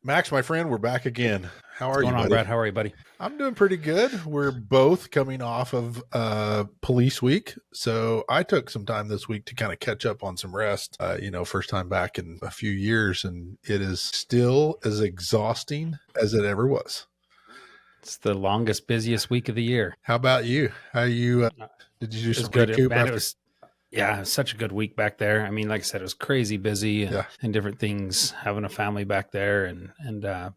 Max, my friend, we're back again. How are What's you, going on, buddy? Brad? How are you, buddy? I'm doing pretty good. We're both coming off of police week. So I took some time this week to kind of catch up on some rest. First time back in a few years, and it is still as exhausting as it ever was. It's the longest, busiest week of the year. How about you? How you did you do It was some good. recoup Man, after? it was such a good week back there. I mean, like I said, it was crazy busy and different things, having a family back there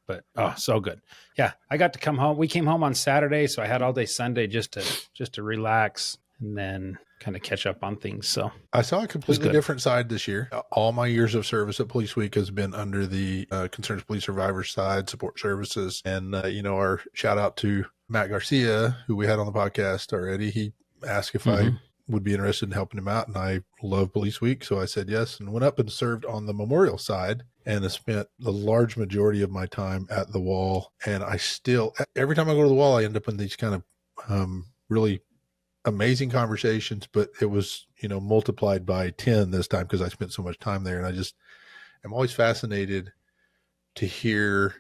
but so good. Yeah, I got to come home. We came home on Saturday, so I had all day Sunday just to relax and then kind of catch up on things. So I saw a completely different side this year. All my years of service at Police Week has been under the Concerns Police Survivors side, support services. And, our shout out to Matt Garcia, who we had on the podcast already. He asked if I would be interested in helping him out. And I love Police Week. So I said yes and went up and served on the memorial side and I spent the large majority of my time at the wall. And I still, every time I go to the wall, I end up in these kind of really amazing conversations, but it was, multiplied by 10 this time because I spent so much time there. And I'm always fascinated to hear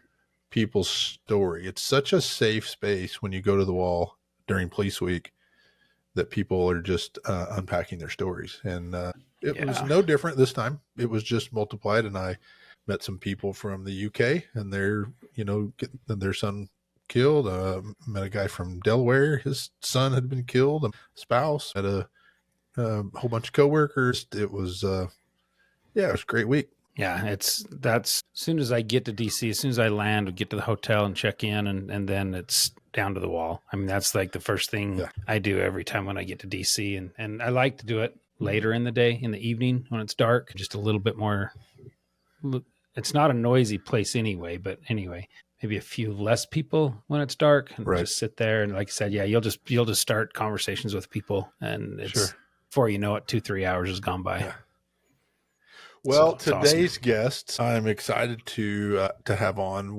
people's story. It's such a safe space when you go to the wall during Police Week that people are just unpacking their stories. And it was no different this time. It was just multiplied. And I met some people from the UK and their son killed. Met a guy from Delaware. His son had been killed. A spouse. Met a whole bunch of coworkers. It was it was a great week. Yeah, that's as soon as I get to DC, as soon as I land, we get to the hotel and check in, and then it's down to the wall. I mean, that's like the first thing I do every time when I get to DC, and I like to do it later in the day, in the evening when it's dark, just a little bit more. It's not a noisy place anyway, but anyway, maybe a few less people when it's dark, and just sit there. And like I said, you'll just start conversations with people, and it's before you know it, 2-3 hours has gone by. Yeah. Well, today's guests, I'm excited to have on.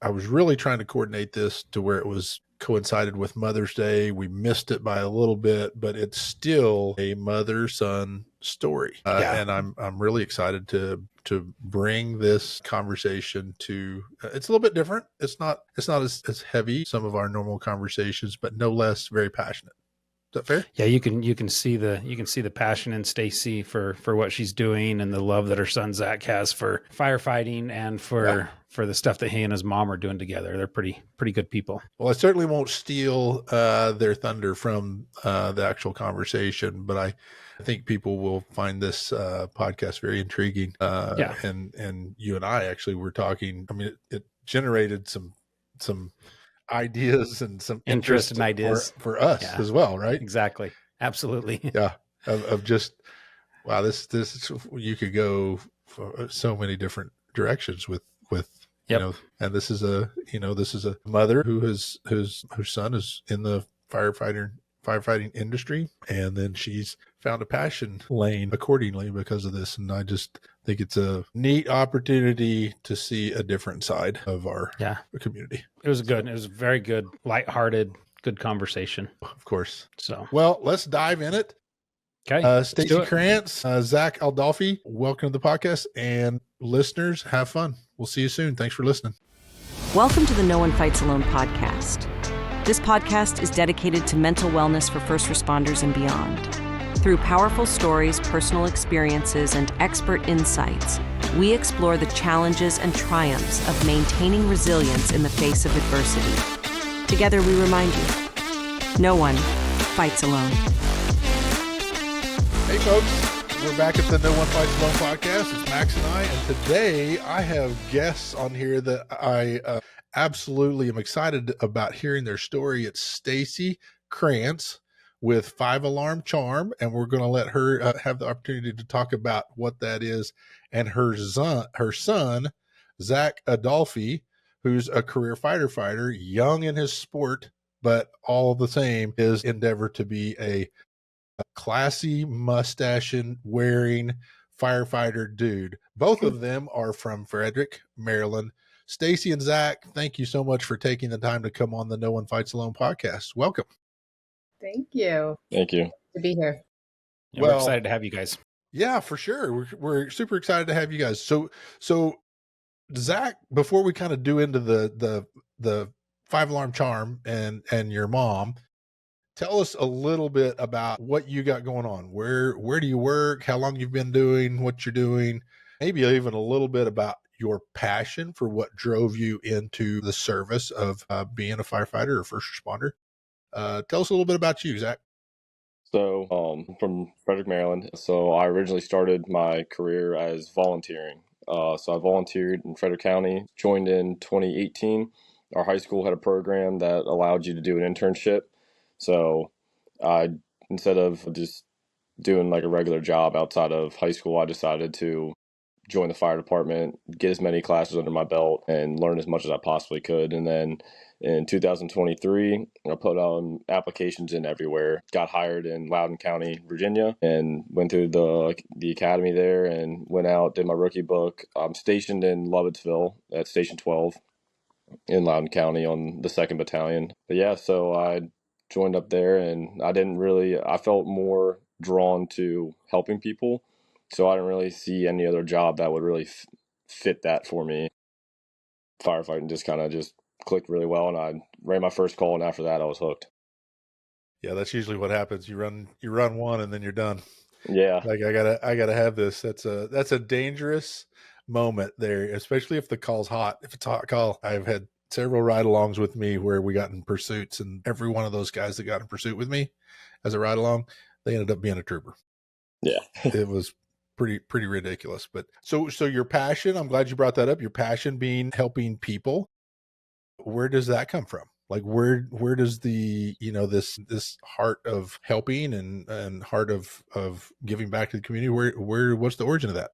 I was really trying to coordinate this to where it was coincided with Mother's Day. We missed it by a little bit, but it's still a mother-son story, and I'm really excited to bring this conversation to. It's a little bit different. It's not as heavy as some of our normal conversations, but no less very passionate. Is that fair? Yeah, you can see the passion in Stacey for what she's doing and the love that her son Zach has for firefighting and for the stuff that he and his mom are doing together. They're pretty good people. Well, I certainly won't steal their thunder from the actual conversation, but I think people will find this podcast very intriguing. And you and I actually were talking. I mean, it generated some ideas and some interest and ideas for us as well, right? Exactly. Absolutely. Yeah. Of just, wow, this you could go for so many different directions with and this is a mother whose son is in the firefighting industry, and then she's found a passion lane accordingly because of this. And I just think it's a neat opportunity to see a different side of our community. It was very good, lighthearted, good conversation. Of course. So, well, let's dive in it. Okay. Stacy Krantz, Zach Adolphi, welcome to the podcast, and listeners, have fun. We'll see you soon. Thanks for listening. Welcome to the No One Fights Alone podcast. This podcast is dedicated to mental wellness for first responders and beyond. Through powerful stories, personal experiences, and expert insights, we explore the challenges and triumphs of maintaining resilience in the face of adversity. Together, we remind you, no one fights alone. Hey, folks. We're back at the No One Fights Alone podcast. It's Max and I, and today I have guests on here that I absolutely am excited about hearing their story. It's Stacy Krantz with 5 Alarm Charm, and we're going to let her have the opportunity to talk about what that is, and her son, Zach Adolphi, who's a career fighter, young in his sport, but all the same, his endeavor to be a classy mustache wearing firefighter dude. Both of them are from Frederick, Maryland. Stacy and Zach, thank you so much for taking the time to come on the No One Fights Alone podcast. Welcome. Thank you. Thank you. To be here. Yeah, we're excited to have you guys. Yeah, for sure. We're super excited to have you guys. So Zach, before we kind of do into the 5-alarm charm and your mom, tell us a little bit about what you got going on. Where do you work? How long you've been doing what you're doing? Maybe even a little bit about your passion for what drove you into the service of being a firefighter or first responder. Tell us a little bit about you, Zach. So, from Frederick, Maryland. So I originally started my career as volunteering. So I volunteered in Frederick County, joined in 2018. Our high school had a program that allowed you to do an internship. So I, instead of just doing like a regular job outside of high school, I decided to join the fire department, get as many classes under my belt, and learn as much as I possibly could. And then in 2023, I put applications in everywhere, got hired in Loudoun County, Virginia, and went through the academy there and went out, did my rookie book. I'm stationed in Lovettsville at Station 12 in Loudoun County on the 2nd Battalion. But yeah, so I joined up there, and I felt more drawn to helping people. So I didn't really see any other job that would really fit that for me. Firefighting just kind of just clicked really well, and I ran my first call, and after that I was hooked. Yeah, that's usually what happens. You run one and then you're done. Yeah. Like I gotta have this. That's a dangerous moment there, especially if the call's hot. If it's a hot call, I've had several ride-alongs with me where we got in pursuits, and every one of those guys that got in pursuit with me as a ride-along, they ended up being a trooper. Yeah. It was pretty ridiculous. But so your passion, I'm glad you brought that up. Your passion being helping people. Where does that come from? Like where does the, this heart of helping and heart of giving back to the community, what's the origin of that?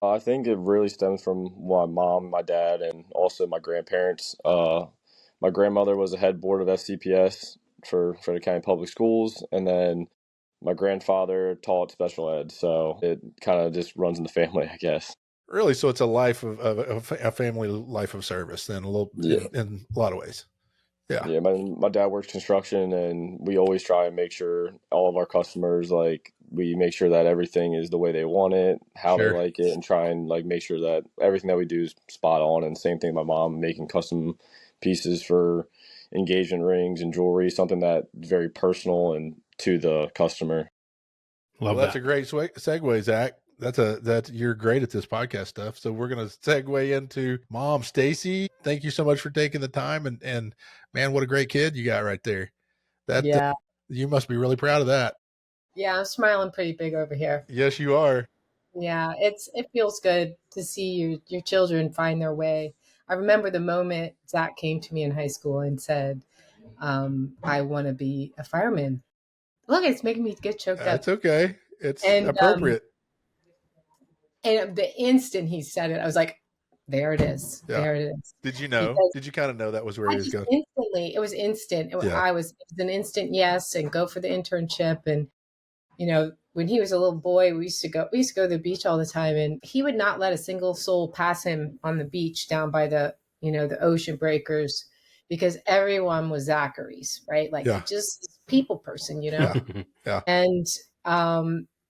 I think it really stems from my mom, my dad, and also my grandparents. My grandmother was a head board of FCPS for the county public schools, and then my grandfather taught special ed, so it kind of just runs in the family, I guess. Really? So it's a life of a family life of service then, in a lot of ways. Yeah. Yeah, my dad works construction, and we always try and make sure all of our customers, like, we make sure that everything is the way they want it, how Sure. they like it, and try and like make sure that everything that we do is spot on. And same thing, my mom making custom pieces for engagement rings and jewelry, something that's very personal and to the customer. Well, that's a great segue, Zach. You're great at this podcast stuff. So we're going to segue into Mom, Stacy. Thank you so much for taking the time, and man, what a great kid you got right there. Yeah. You must be really proud of that. Yeah, I'm smiling pretty big over here. Yes, you are. Yeah, it feels good to see your children find their way. I remember the moment Zach came to me in high school and said, I want to be a fireman. Look, it's making me get choked up. That's okay. It's appropriate. And the instant he said it, I was like, there it is. Yeah. There it is. Did you know? Did you kind of know that was where he was going? Instantly, it was instant. It was an instant yes, and go for the internship. And, when he was a little boy, we used to go to the beach all the time, and he would not let a single soul pass him on the beach down by the ocean breakers, because everyone was Zachary's, right? Like just this people person, Yeah. And,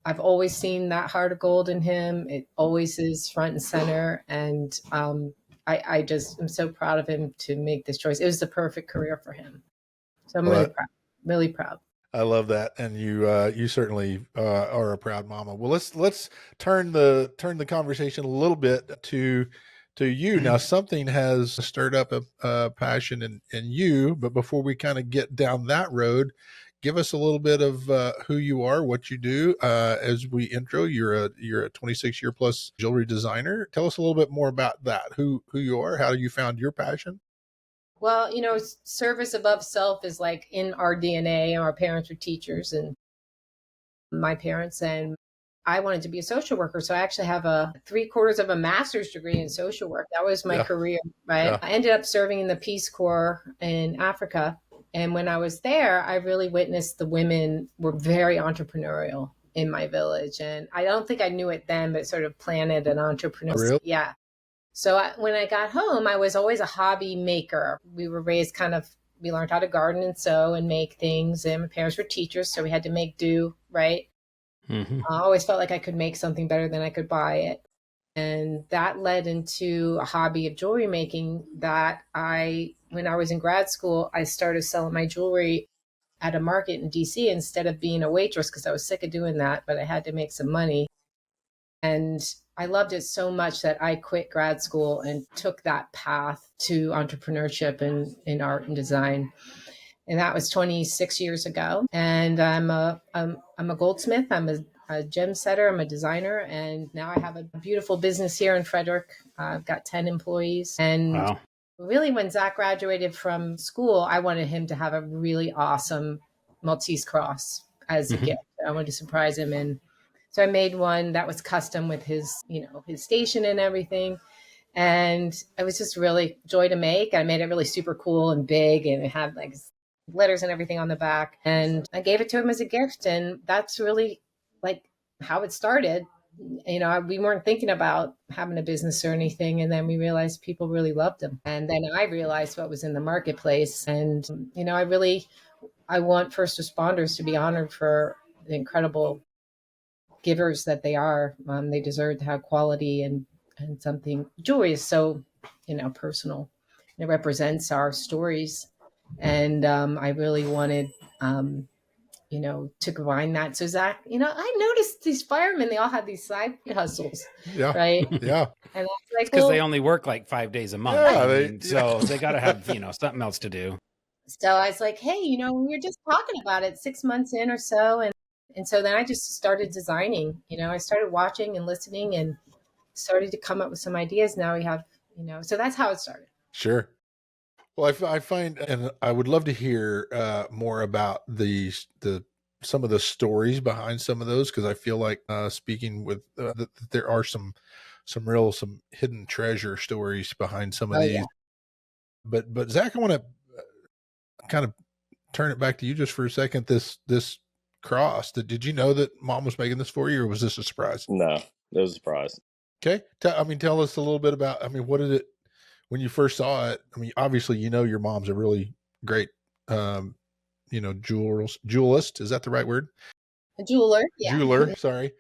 I've always seen that heart of gold in him. It always is front and center. And I just am so proud of him to make this choice. It was the perfect career for him. So I'm really proud. I love that. And you certainly are a proud mama. Well, let's turn the conversation a little bit to you. Now, something has stirred up a passion in you, but before we kind of get down that road, give us a little bit of who you are, what you do. As we intro, you're a 26-year plus jewelry designer. Tell us a little bit more about that. Who you are, how you found your passion. Well, service above self is like in our DNA. Our parents were teachers, and my parents, and I wanted to be a social worker. So I actually have a 3/4 of a master's degree in social work. That was my career, right? Yeah. I ended up serving in the Peace Corps in Africa. And when I was there, I really witnessed the women were very entrepreneurial in my village. And I don't think I knew it then, but sort of planted an entrepreneur. Really? Yeah. So when I got home, I was always a hobby maker. We were raised we learned how to garden and sew and make things. And my parents were teachers, so we had to make do, right? Mm-hmm. I always felt like I could make something better than I could buy it. And that led into a hobby of jewelry making that when I was in grad school, I started selling my jewelry at a market in DC instead of being a waitress because I was sick of doing that, but I had to make some money. And I loved it so much that I quit grad school and took that path to entrepreneurship in art and design. And that was 26 years ago. And I'm a goldsmith. I'm a gem setter. I'm a designer. And now I have a beautiful business here in Frederick. I've got 10 employees. And wow. Really, when Zach graduated from school, I wanted him to have a really awesome Maltese cross as a gift. I wanted to surprise him. And so I made one that was custom with his station and everything. And it was just really joy to make. I made it really super cool and big, and it had like letters and everything on the back. And I gave it to him as a gift. And that's really like how it started. We weren't thinking about having a business or anything. And then we realized people really loved them. And then I realized what was in the marketplace. And, I want first responders to be honored for the incredible givers that they are. They deserve to have quality and something. Jewelry is so, personal. It represents our stories. And I really wanted, to combine that. So Zach, I noticed these firemen, they all had these side hustles. Yeah. Right. Yeah. And that's like, because they only work like 5 days a month. Yeah, so they got to have, something else to do. So I was like, hey, we were just talking about it 6 months in or so. And so then I just started designing, I started watching and listening and started to come up with some ideas. Now we have, so that's how it started. Sure. Well, I find, and I would love to hear more about some of the stories behind some of those, because I feel like speaking with that there are some hidden treasure stories behind some of these. Yeah. But Zach, I want to kind of turn it back to you just for a second. This cross, did you know that Mom was making this for you, or was this a surprise? No, it was a surprise. Okay, tell us a little bit about. What did it? When you first saw it, obviously, your mom's a really great, jewelist. Is that the right word? A jeweler. Yeah. Jeweler. Sorry.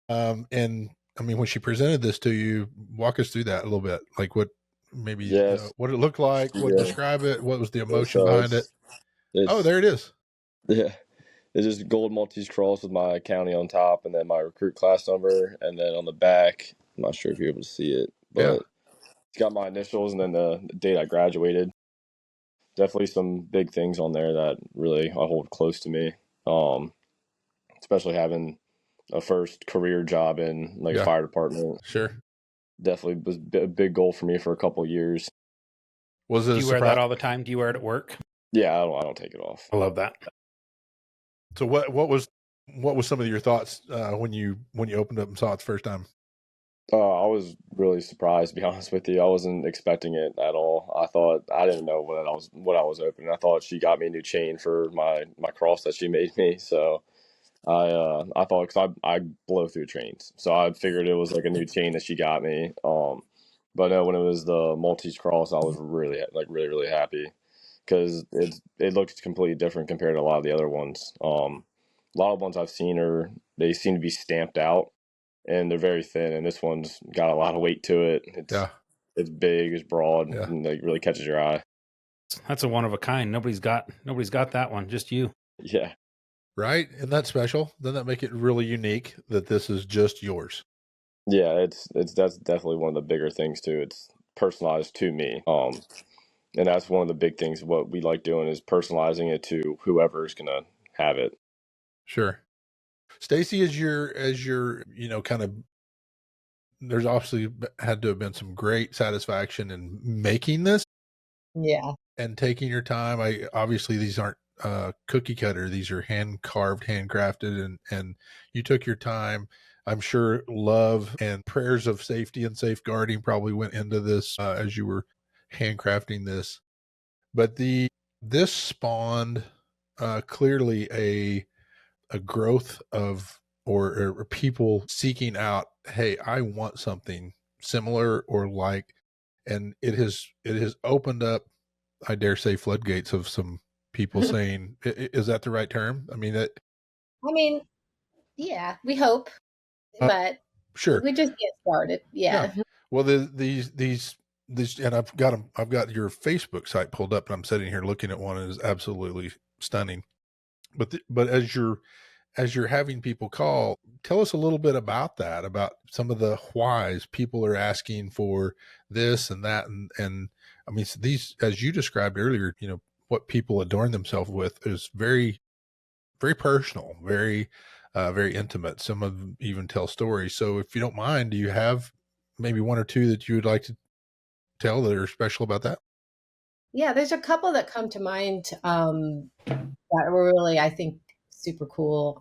And when she presented this to you, walk us through that a little bit. Like what it looked like, describe it. What was the emotion behind it? Oh, there it is. Yeah. It's just gold Maltese cross with my county on top, and then my recruit class number. And then on the back, I'm not sure if you're able to see it, but it's got my initials and then the date I graduated. Definitely some big things on there that really I hold close to me. Especially having a first career job in fire department. Sure. Definitely was a big goal for me for a couple of years. Was it? Do you wear that all the time? Do you wear it at work? Yeah, I don't take it off. I love that. So what was some of your thoughts when you opened up and saw it the first time? I was really surprised, to be honest with you. I wasn't expecting it at all. I didn't know what I was opening. I thought she got me a new chain for my cross that she made me. So I thought, because I blow through chains, so I figured it was like a new chain that she got me. But no, when it was the Maltese cross, I was really really happy, because it looks completely different compared to a lot of the other ones. A lot of ones I've seen they seem to be stamped out, and they're very thin, and this one's got a lot of weight to it. It's big, it's broad, and it really catches your eye. That's a one of a kind. Nobody's got that one, just you. Yeah. Right? Isn't that special? Doesn't that make it really unique that this is just yours? Yeah, that's definitely one of the bigger things too. It's personalized to me. And that's one of the big things. What we like doing is personalizing it to whoever's gonna have it. Sure. Stacey, as your kind of, there's obviously had to have been some great satisfaction in making this. Yeah. And taking your time. Obviously these aren't cookie cutter. These are hand carved, handcrafted, and you took your time. I'm sure love and prayers of safety and safeguarding probably went into this as you were handcrafting this. But this spawned clearly a growth of or people seeking out, hey, I want something similar or like, and it has opened up, I dare say, floodgates of some people saying, is that the right term? Yeah, we hope, but Sure. We just get started. Yeah. Well, these, and I've got your Facebook site pulled up, and I'm sitting here looking at one, and it's absolutely stunning. But as you're having people call, tell us a little bit about that, about some of the whys people are asking for this and that. And I mean, these, as you described earlier, what people adorn themselves with is very, very personal, very, very intimate. Some of them even tell stories. So if you don't mind, do you have maybe one or two that you would like to tell that are special about that? Yeah, there's a couple that come to mind that were really, I think, super cool.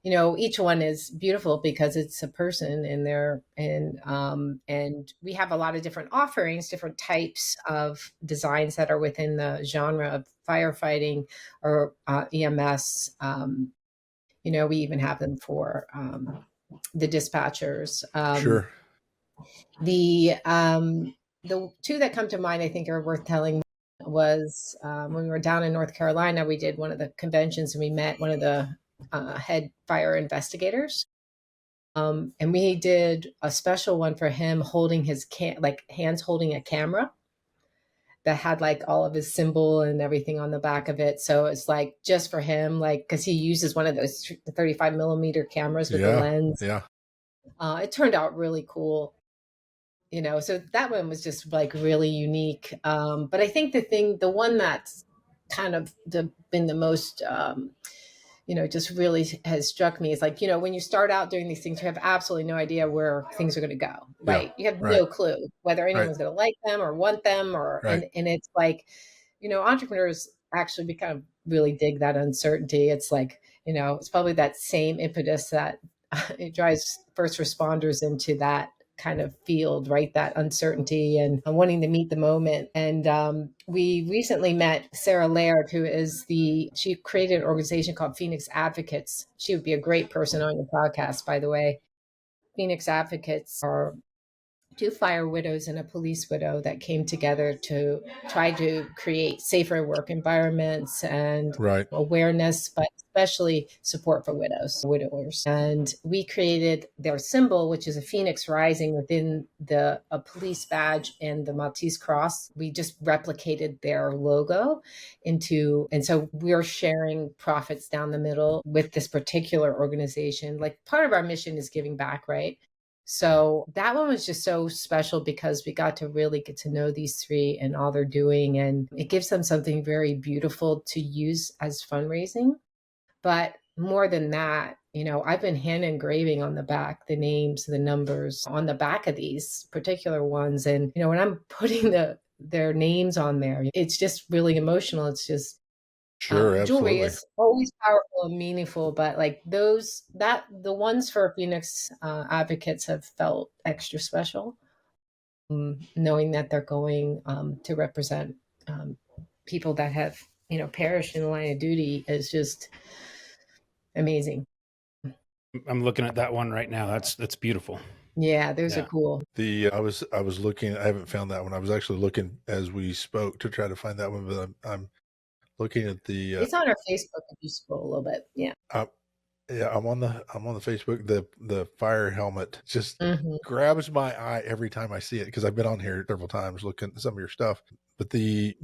Each one is beautiful because it's a person in there, and we have a lot of different offerings, different types of designs that are within the genre of firefighting or EMS. We even have them for the dispatchers. Sure. The two that come to mind, I think, are worth telling was when we were down in North Carolina, we did one of the conventions and we met one of the head fire investigators. And we did a special one for him holding his hands holding a camera that had like all of his symbol and everything on the back of it. So it's like just for him, like, because he uses one of those 35 millimeter cameras with the lens. Yeah. It turned out really cool. So that one was just like really unique. But I think the one that's kind of been the most, just really has struck me is like, when you start out doing these things, you have absolutely no idea where things are going to go, right? You have no clue whether anyone's going to like them or want them and it's like, entrepreneurs actually kind of really dig that uncertainty. It's like, it's probably that same impetus that it drives first responders into that kind of field, right? That uncertainty and wanting to meet the moment. And we recently met Sarah Laird, she created an organization called Phoenix Advocates. She would be a great person on your podcast, by the way. Phoenix Advocates are two fire widows and a police widow that came together to try to create safer work environments and awareness, but especially support for widowers. And we created their symbol, which is a phoenix rising within a police badge and the Maltese cross. We just replicated their logo and so we're sharing profits down the middle with this particular organization. Like part of our mission is giving back, right? So that one was just so special because we got to really get to know these three and all they're doing. And it gives them something very beautiful to use as fundraising. But more than that, I've been hand engraving on the back, the names, the numbers on the back of these particular ones. And, when I'm putting their names on there, it's just really emotional. It's just, sure, jewelry is always powerful and meaningful, but like the ones for Phoenix Advocates have felt extra special, knowing that they're going to represent people that have perished in the line of duty is just amazing. I'm looking at that one right now. That's beautiful. Yeah, those are cool. I was looking. I haven't found that one. I was actually looking as we spoke to try to find that one, but I'm looking at the. It's on our Facebook if you scroll a little bit. Yeah. I'm on the Facebook. The fire helmet just grabs my eye every time I see it because I've been on here several times looking at some of your stuff. But the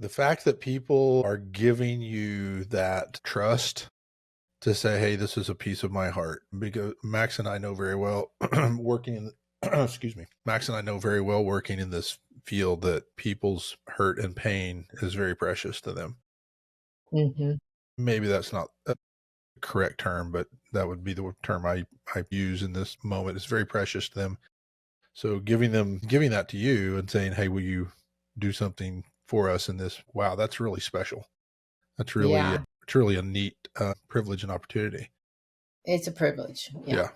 fact that people are giving you that trust to say, hey, this is a piece of my heart, because Max and I know very well Max and I know very well working in this field that people's hurt and pain is very precious to them. Maybe that's not a correct term, but that would be the term I use in this moment. It's very precious to them. So giving that to you and saying, hey, will you do something for us in this? Wow, that's really special. That's really, truly a neat privilege and opportunity. It's a privilege. Yeah.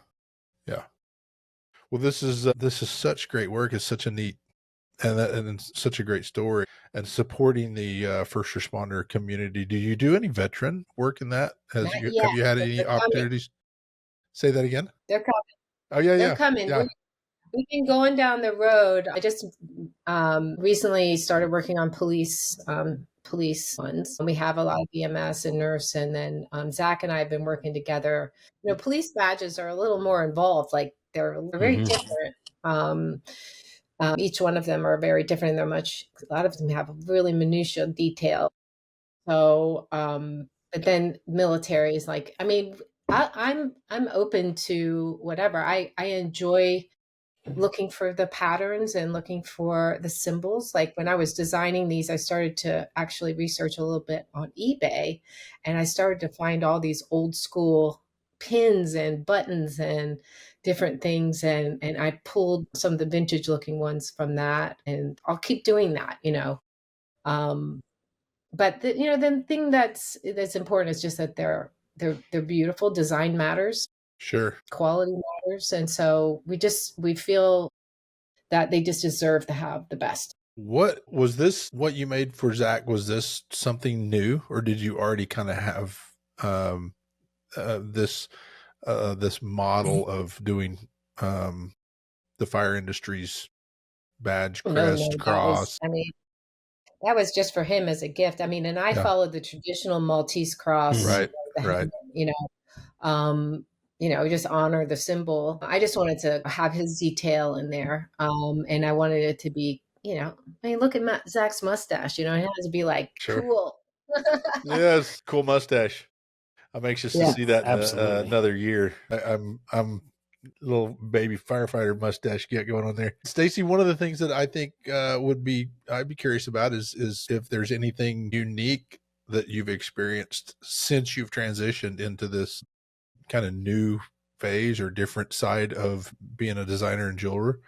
Well, this is such great work. It's such a neat and such a great story, and supporting the first responder community. Do you do any veteran work in that? Have you had any opportunities? Say that again. They're coming. Oh yeah, They're coming. Yeah. we've been going down the road. I just recently started working on police ones. We have a lot of EMS and nurse, and then Zach and I have been working together. Police badges are a little more involved. Like they're very different. Each one of them are very different. A lot of them have really minutiae detail. So, but then military is like, I mean, I'm open to whatever. I enjoy looking for the patterns and looking for the symbols. Like when I was designing these, I started to actually research a little bit on eBay, and I started to find all these old school pins and buttons and different things, and I pulled some of the vintage looking ones from that, and I'll keep doing that, um but the thing that's important is just that they're beautiful. Design matters, Sure. quality matters, and so we feel that they just deserve to have the best. What was this? What you made for Zach? Was this something new, or did you already kind of have this model of doing the fire industry's badge, No, crest, that cross? was just for him as a gift. I mean, and I Yeah. followed the traditional Maltese cross, Right. the Right. helmet, just honor the symbol. I just wanted to have his detail in there. And I wanted it to be, I mean, look at Zach's mustache, it has to be like, Sure. cool. Yes. Cool mustache. I'm anxious to Yeah. see that in Absolutely. another year. I'm little baby firefighter mustache get going on there. Stacy, one of the things that I think I'd be curious about is if there's anything unique that you've experienced since you've transitioned into this kind of new phase or different side of being a designer and jeweler.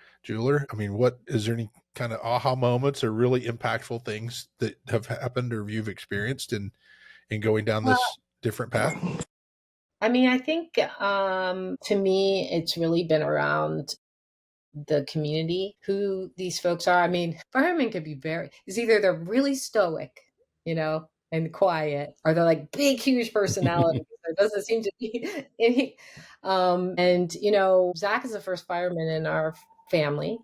I mean, what is there any kind of aha moments or really impactful things that have happened or you've experienced in going down this different path? I mean, I think to me, it's really been around the community, who these folks are. I mean, firemen could be it's either they're really stoic, and quiet, or they're like big, huge personalities. There doesn't seem to be any. And, Zach is the first fireman in our family.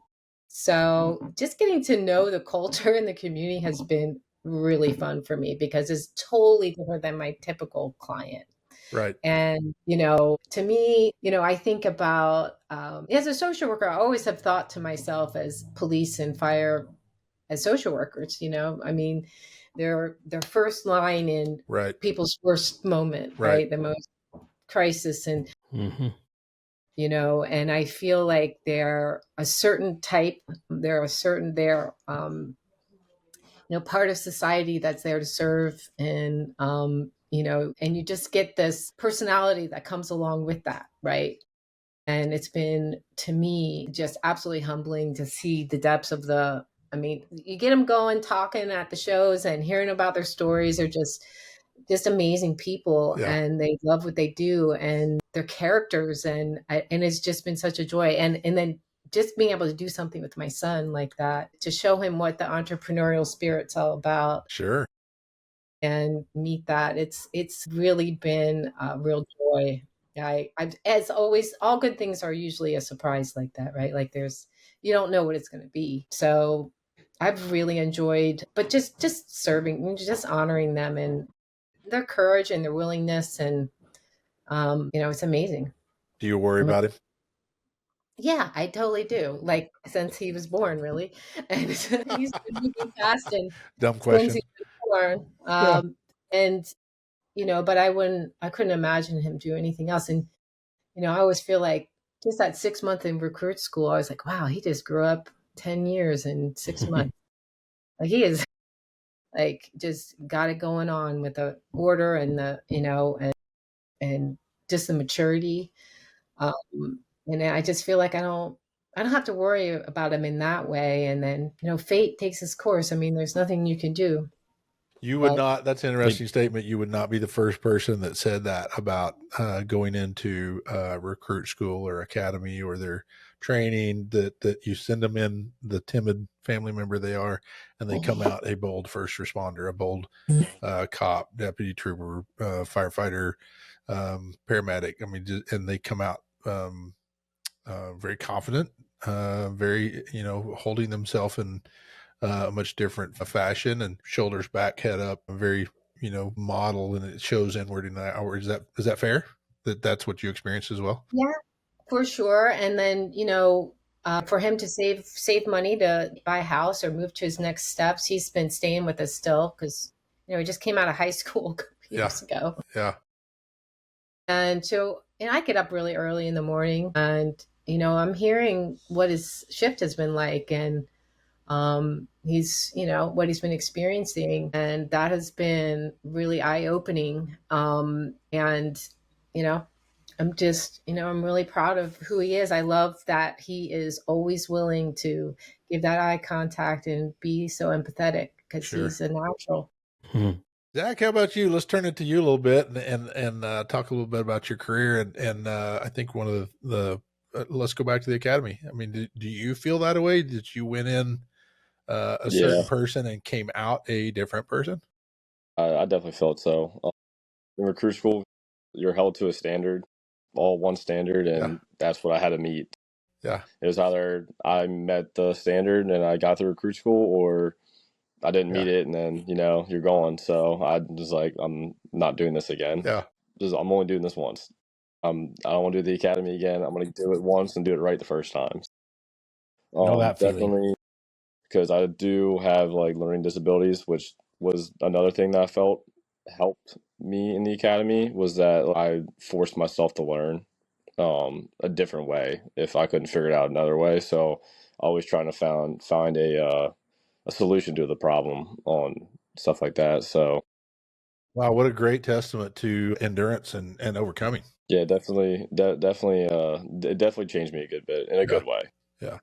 So just getting to know the culture in the community has been really fun for me because it's totally different than my typical client. Right. And, to me, I think about, as a social worker, I always have thought to myself as police and fire as social workers, I mean, they're first line in Right. people's worst moment, right? The most crisis. And, and I feel like they're a certain type, they're part of society that's there to serve. And, and you just get this personality that comes along with that, right? And it's been, to me, just absolutely humbling to see the depths of you get them going, talking at the shows and hearing about their stories. They're just amazing people, and they love what they do and their characters. And it's just been such a joy. And then just being able to do something with my son like that, to show him what the entrepreneurial spirit's all about. Sure. And meet that. It's really been a real joy. As always, all good things are usually a surprise like that, right? Like you don't know what it's going to be. So I've really enjoyed, but just serving, just honoring them and their courage and their willingness. And, it's amazing. Do you worry about him? Yeah, I totally do. Like since he was born, really. And he's been moving fast and dumb question. Since he was born. And, but I couldn't imagine him do anything else. And, I always feel like just that 6 month in recruit school, I was like, wow, he just grew up 10 years in 6 months. Like he is like, just got it going on with the order and the, and just the maturity. And I just feel like I don't have to worry about him in that way. And then, fate takes its course. I mean, there's nothing you can do. You would not, that's an interesting statement. You would not be the first person that said that about going into recruit school or academy or their training, that you send them in the timid family member they are, and they come out a bold first responder, a bold cop, deputy trooper, firefighter, paramedic. I mean, and they come out very confident, very, holding themselves in a much different fashion, and shoulders back, head up, very, model, and it shows inward and outward. Is that fair? That's what you experienced as well? Yeah, for sure. And then, for him to save money to buy a house or move to his next steps, he's been staying with us still because, he just came out of high school a couple years ago. Yeah. And so, I get up really early in the morning, and, I'm hearing what his shift has been like, and he's, what he's been experiencing. And that has been really eye-opening. And, I'm just, I'm really proud of who he is. I love that he is always willing to give that eye contact and be so empathetic because Sure. he's a natural. Zach, how about you? Let's turn it to you a little bit and talk a little bit about your career. And I think one of the let's go back to the academy. I mean, do you feel that way? Did you went in a certain person and came out a different person? I definitely felt so. In recruit school, you're held to a standard, all one standard, and that's what I had to meet. Yeah. It was either I met the standard and I got through recruit school, or I didn't meet it, and then, you're gone. So I was like, I'm not doing this again. Yeah. I'm only doing this once. I don't want to do the academy again. I'm going to do it once and do it right the first time. Definitely, because I do have learning disabilities, which was another thing that I felt helped me in the academy, was that I forced myself to learn a different way if I couldn't figure it out another way. So always trying to find a solution to the problem on stuff like that. So wow, what a great testament to endurance and overcoming. Yeah, definitely. It definitely changed me a good bit in a good way. Yeah.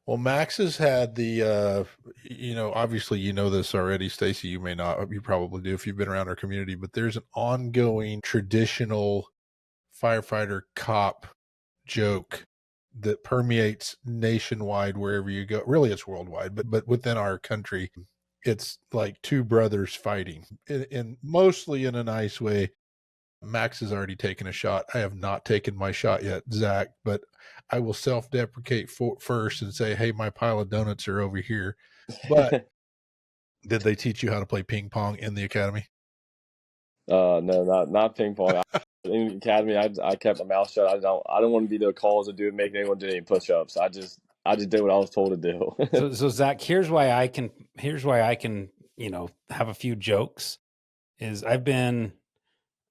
Well, Max has had the, obviously this already, Stacy, you may not, you probably do if you've been around our community, but there's an ongoing traditional firefighter cop joke that permeates nationwide wherever you go. Really, it's worldwide, but within our country, it's like two brothers fighting in mostly in a nice way. Max has already taken a shot. I have not taken my shot yet, Zach, but I will self-deprecate first and say, hey, my pile of donuts are over here. But did they teach you how to play ping pong in the academy? No, not ping pong. In the academy, I kept my mouth shut. I don't want to be the calls to do make anyone do any push-ups. I just did what I was told to do. So Zach, here's why I can have a few jokes. Is I've been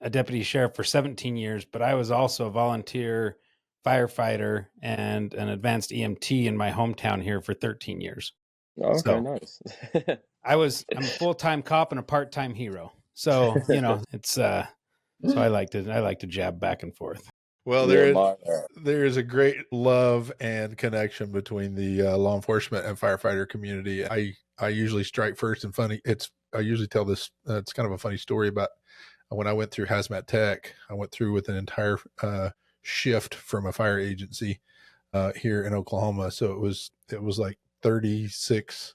a deputy sheriff for 17 years, but I was also a volunteer firefighter and an advanced EMT in my hometown here for 13 years. Okay, so, nice. I'm a full-time cop and a part-time hero. So, it's so I like to jab back and forth. Well, there is a great love and connection between the law enforcement and firefighter community. I usually strike first and funny. I usually tell this, it's kind of a funny story about when I went through hazmat tech. I went through with an entire shift from a fire agency here in Oklahoma. So it was like 36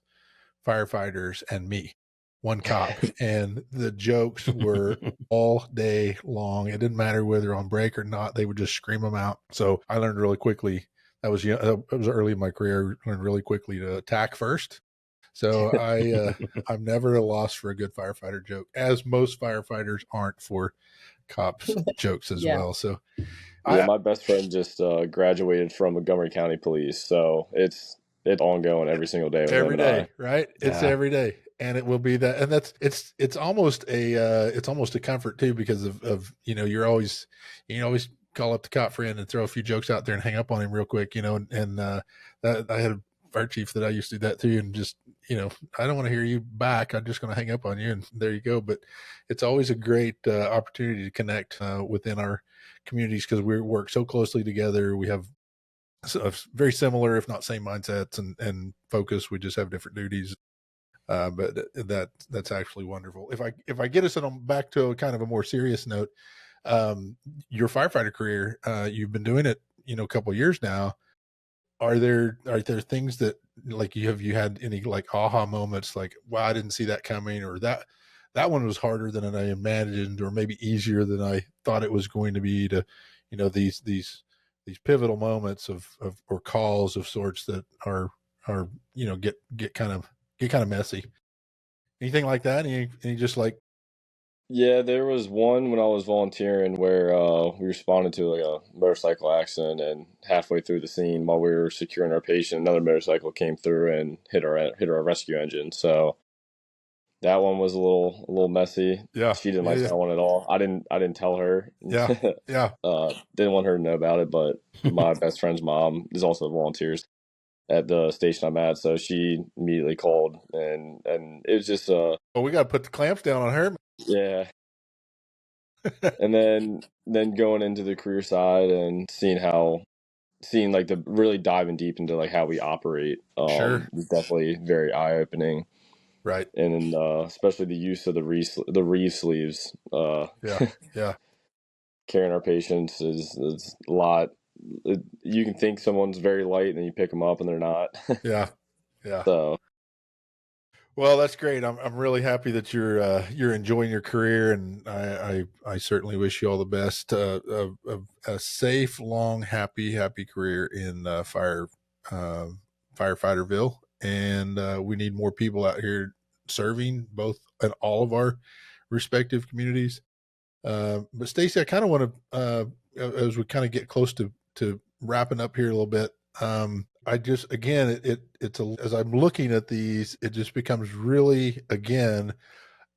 firefighters and me, one cop, and the jokes were all day long. It didn't matter whether on break or not; they would just scream them out. So I learned really quickly. That was early in my career. I learned really quickly to attack first. So I'm never at a loss for a good firefighter joke, as most firefighters aren't for cops jokes as well. So my best friend just graduated from Montgomery County Police, so it's ongoing every single day. Every day, right? It's every day, and it will be that. And it's almost a comfort too, because of you're always call up the cop friend and throw a few jokes out there and hang up on him real quick, and that I had a fire chief that I used to do that too, and just I don't want to hear you back. I'm just going to hang up on you, and there you go. But it's always a great opportunity to connect within our communities, because we work so closely together. We have very similar, if not same mindsets and focus. We just have different duties. But that's actually wonderful. If I get us back to a kind of a more serious note, your firefighter career, you've been doing it, a couple of years now. Are there things that you had any aha moments, like, wow, I didn't see that coming, or that one was harder than I imagined, or maybe easier than I thought it was going to be, to, these pivotal moments of or calls of sorts that are get kind of messy. Anything like that? Any just like. Yeah, there was one when I was volunteering where we responded to like a motorcycle accident, and halfway through the scene, while we were securing our patient, another motorcycle came through and hit our rescue engine. So that one was a little messy. Yeah, She didn't like that one at all. I didn't tell her. Yeah, yeah. Didn't want her to know about it, but my best friend's mom is also volunteers at the station I'm at, so she immediately called, and it was just well, we got to put the clamps down on her. Yeah. And then going into the career side and seeing like the really diving deep into like how we operate, Sure. is definitely very eye opening. Right. And especially the use of the reeve sleeves. Yeah. Carrying our patients is a lot. You can think someone's very light, and then you pick them up, and they're not. Yeah. So. Well, that's great. I'm really happy that you're enjoying your career, and I certainly wish you all the best. A safe, long, happy career in firefighterville, and we need more people out here serving both in all of our respective communities. But Stacey, I kind of want to, as we kind of get close to wrapping up here a little bit. I just, again, as I'm looking at these, it just becomes really, again,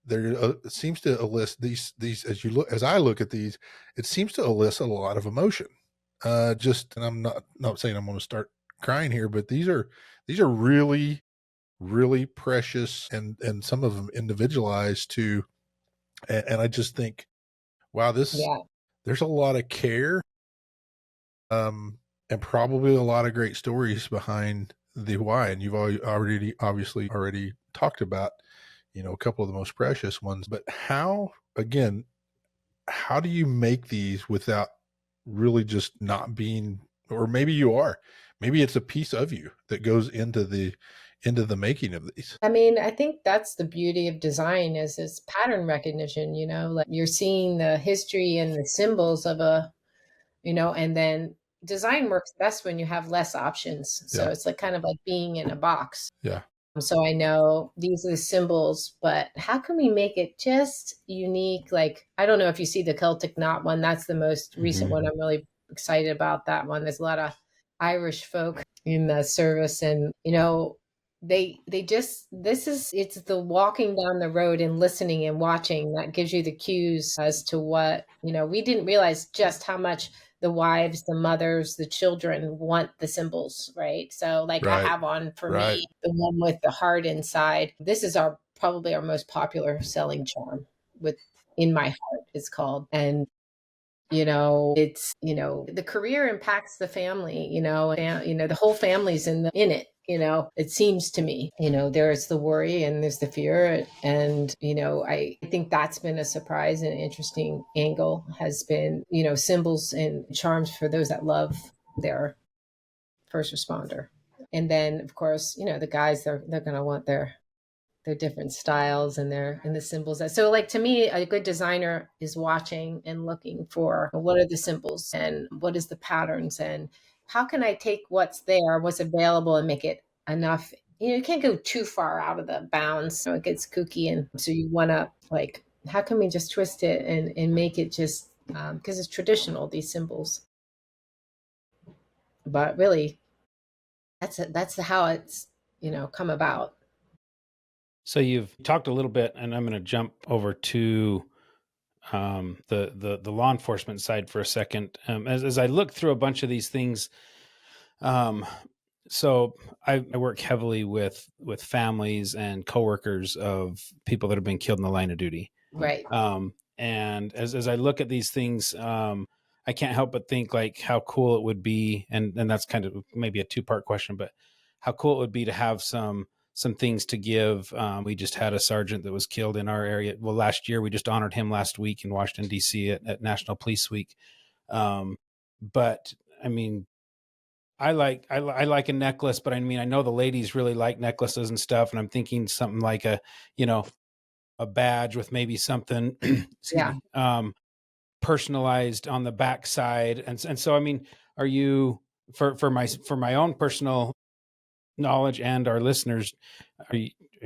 there seems to elicit these, as I look at these, it seems to elicit a lot of emotion. And I'm not saying I'm going to start crying here, but these are really, really precious and some of them individualized too. And I just think, wow, there's a lot of care. And probably a lot of great stories behind the why. And you've obviously already talked about, a couple of the most precious ones. But how do you make these without really just not being, or maybe it's a piece of you that goes into the making of these? I mean, I think that's the beauty of design is its pattern recognition, like you're seeing the history and the symbols of and then design works best when you have less options. So it's like kind of like being in a box. Yeah. So I know these are the symbols, but how can we make it just unique? Like, I don't know if you see the Celtic knot one. That's the most recent one. I'm really excited about that one. There's a lot of Irish folk in the service, and it's the walking down the road and listening and watching that gives you the cues as to what, we didn't realize just how much the wives, the mothers, the children want the symbols, right? So like I have on for me, the one with the heart inside. This is probably our most popular selling charm with In My Heart it's called. And it's, the career impacts the family, and, the whole family's in it. It seems to me, there's the worry and there's the fear. And, I think that's been a surprise and interesting angle has been, symbols and charms for those that love their first responder. And then, of course, the guys, they're going to want their different styles and the symbols. So like, to me, a good designer is watching and looking for what are the symbols and what is the patterns and how can I take what's there, what's available and make it enough. You can't go too far out of the bounds. So it gets kooky. And so you want to like, how can we just twist it and make it just, because it's traditional, these symbols. But really, that's how it's, come about. So you've talked a little bit, and I'm going to jump over to the law enforcement side for a second. As I look through a bunch of these things, so I work heavily with families and coworkers of people that have been killed in the line of duty. Right. And as I look at these things, I can't help but think like how cool it would be, and that's kind of maybe a two-part question, but how cool it would be to have some things to give. We just had a sergeant that was killed in our area. Well, last year we just honored him last week in Washington, D.C. at National Police Week. But I mean, I like a necklace, but I mean, I know the ladies really like necklaces and stuff. And I'm thinking something like a badge with maybe something personalized on the backside. And so, I mean, are you, for my own personal knowledge and our listeners, are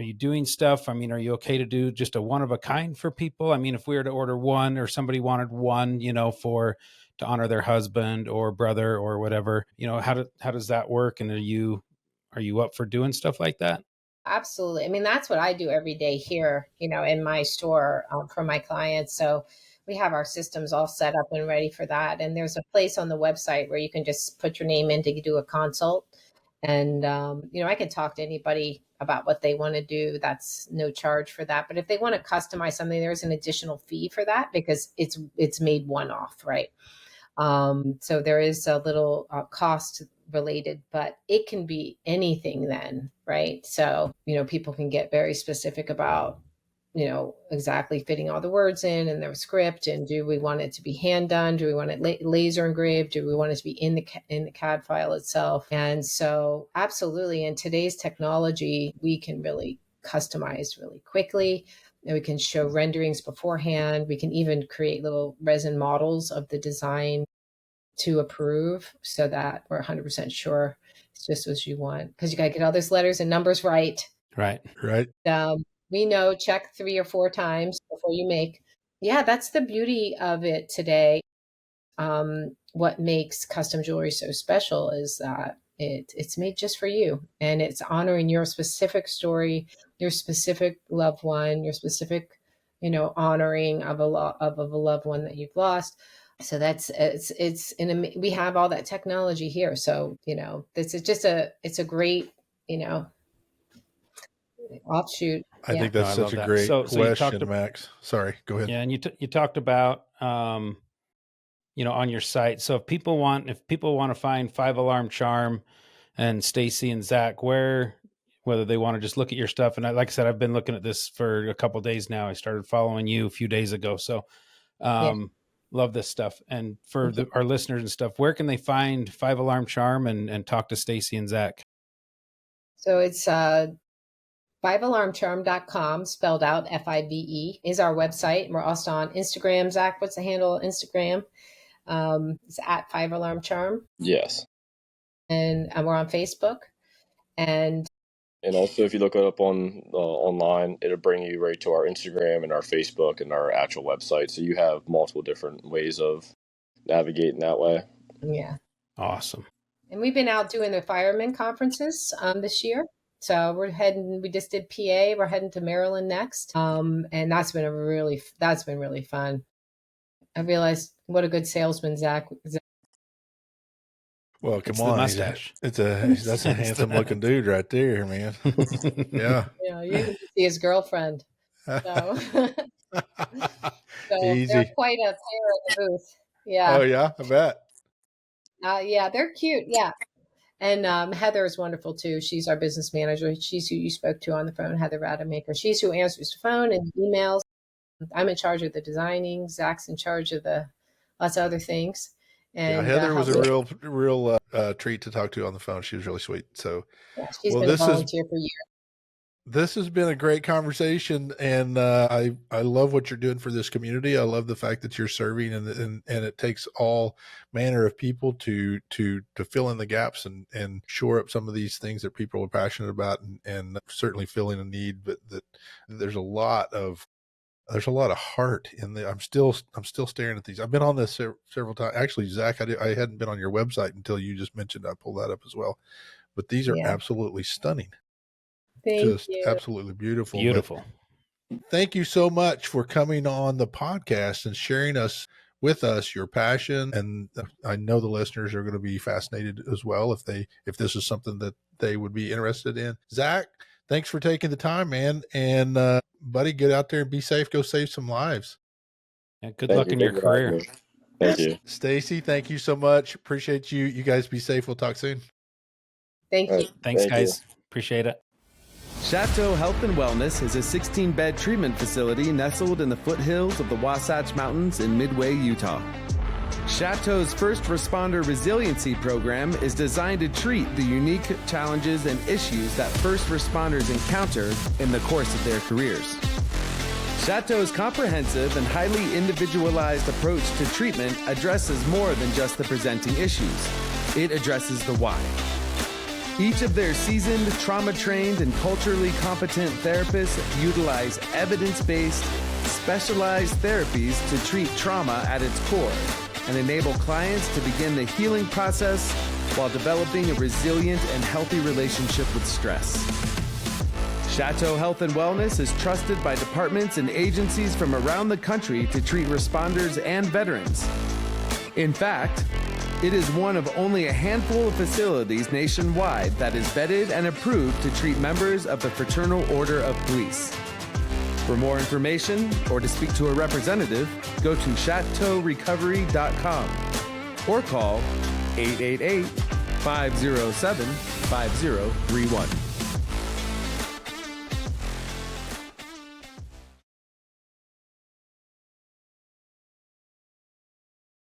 you doing stuff? I mean, are you okay to do just a one of a kind for people? I mean, if we were to order one, or somebody wanted one, to honor their husband or brother or whatever, how does that work? And are you up for doing stuff like that? Absolutely. I mean, that's what I do every day here, in my store for my clients. So we have our systems all set up and ready for that. And there's a place on the website where you can just put your name in to do a consult. And, I can talk to anybody about what they want to do. That's no charge for that. But if they want to customize something, there's an additional fee for that because it's made one-off, right? So there is a little cost related, but it can be anything then, right? So, people can get very specific about, exactly fitting all the words in and their script. And do we want it to be hand done? Do we want it laser engraved? Do we want it to be in the CAD file itself? And so absolutely, in today's technology, we can really customize really quickly. And we can show renderings beforehand. We can even create little resin models of the design to approve so that we're 100% sure it's just what you want. Because you got to get all those letters and numbers right. Right. We know, check 3 or 4 times before you make. Yeah, that's the beauty of it today. What makes custom jewelry so special is that it's made just for you, and it's honoring your specific story, your specific loved one, your specific, honoring of a loved one that you've lost. So we have all that technology here. So, it's a great, offshoot. I think that's such a great question, Max. Sorry, go ahead. Yeah. And you talked about, on your site. So if people want to find 5-Alarm Charm and Stacy and Zach, whether they want to just look at your stuff. And like I said, I've been looking at this for a couple of days now. I started following you a few days ago. So, love this stuff. And for our listeners and stuff, where can they find 5-Alarm Charm and talk to Stacy and Zach? So it's 5alarmcharm.com, spelled out FIVE, is our website. We're also on Instagram. Zach, what's the handle on Instagram? It's at 5Alarm Charm. Yes. And we're on Facebook. And also, if you look it up on online, it'll bring you right to our Instagram and our Facebook and our actual website. So you have multiple different ways of navigating that way. Yeah. Awesome. And we've been out doing the firemen conferences this year. So we just did PA. We're heading to Maryland next. And that's been really fun. I realized what a good salesman Zach. Well, come on, mustache. That's a handsome looking dude right there, man. Yeah. You can see his girlfriend. So easy. They're quite a pair at the booth. Yeah. Oh yeah, I bet. Yeah, they're cute. Yeah. And Heather is wonderful too. She's our business manager. She's who you spoke to on the phone, Heather Rademacher. She's who answers the phone and emails. I'm in charge of the designing. Zach's in charge of lots of other things. And Heather was a real treat to talk to on the phone. She was really sweet. So she's been a volunteer for years. This has been a great conversation, and I love what you're doing for this community. I love the fact that you're serving, and it takes all manner of people to fill in the gaps and shore up some of these things that people are passionate about, and certainly filling a need. But that there's a lot of heart in the. I'm still staring at these. I've been on this several times. Actually, Zach, I hadn't been on your website until you just mentioned. I pulled that up as well. But these are absolutely stunning. Thank you. Absolutely beautiful. Beautiful. But thank you so much for coming on the podcast and sharing with us your passion. And I know the listeners are going to be fascinated as well if this is something that they would be interested in. Zach, thanks for taking the time, man. And buddy, get out there and be safe. Go save some lives. Yeah, good luck in your career. Thank you. Stacy, thank you so much. Appreciate you. You guys be safe. We'll talk soon. Thank you. Thanks, guys. Appreciate it. Chateau Health and Wellness is a 16-bed treatment facility nestled in the foothills of the Wasatch Mountains in Midway, Utah. Chateau's first responder resiliency program is designed to treat the unique challenges and issues that first responders encounter in the course of their careers. Chateau's comprehensive and highly individualized approach to treatment addresses more than just the presenting issues. It addresses the why. Each of their seasoned, trauma-trained, and culturally competent therapists utilize evidence-based, specialized therapies to treat trauma at its core and enable clients to begin the healing process while developing a resilient and healthy relationship with stress. Chateau Health and Wellness is trusted by departments and agencies from around the country to treat responders and veterans. In fact, it is one of only a handful of facilities nationwide that is vetted and approved to treat members of the Fraternal Order of Police. For more information or to speak to a representative, go to chateaurecovery.com or call 888-507-5031.